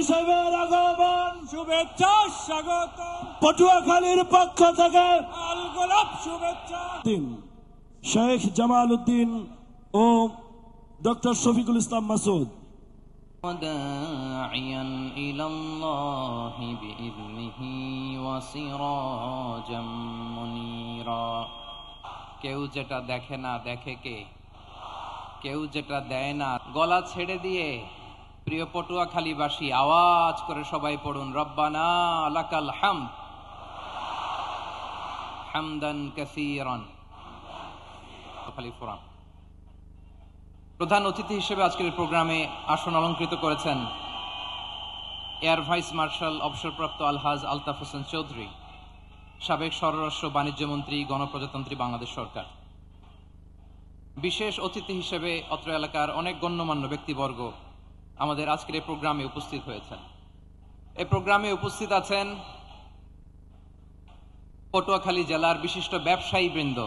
সাহেবের আগমন, শুভেচ্ছা স্বাগত, পটুয়াখালীর পক্ষ থেকে লাল গোলাপ শুভেচ্ছা। শেখ জামাল উদ্দিন ও ডক্টর শফিকুল ইসলাম মাসুদ। وداعيا إلى الله بإذنه وسراجا منيرا। কেউ যেটা দেখে না দেখে কে, কেউ যেটা দেয় না গলা ছেড়ে দিয়ে প্রিয় পটুয়াখালীবাসী আওয়াজ করে সবাই পড়ুন, রব্বানা লাকাল হামদ হামদান কাসীরান। পটুয়াখালী প্রধান অতিথি হিসেবে আজকের প্রোগ্রামে আসন অলঙ্কৃত করেছেন এয়ার ভাইস মার্শাল অবসরপ্রাপ্ত আলহাজ আলতাফ হোসেন চৌধুরী, সাবেক স্বরাষ্ট্র বাণিজ্য মন্ত্রী, গণপ্রজাতন্ত্রী বাংলাদেশ সরকার। বিশেষ অতিথি হিসেবে অত্র এলাকার অনেক গণ্যমান্য ব্যক্তিবর্গ আমাদের আজকের এই প্রোগ্রামে উপস্থিত হয়েছেন। এই প্রোগ্রামে উপস্থিত আছেন পটুয়াখালী জেলার বিশিষ্ট ব্যবসায়ী বৃন্দ,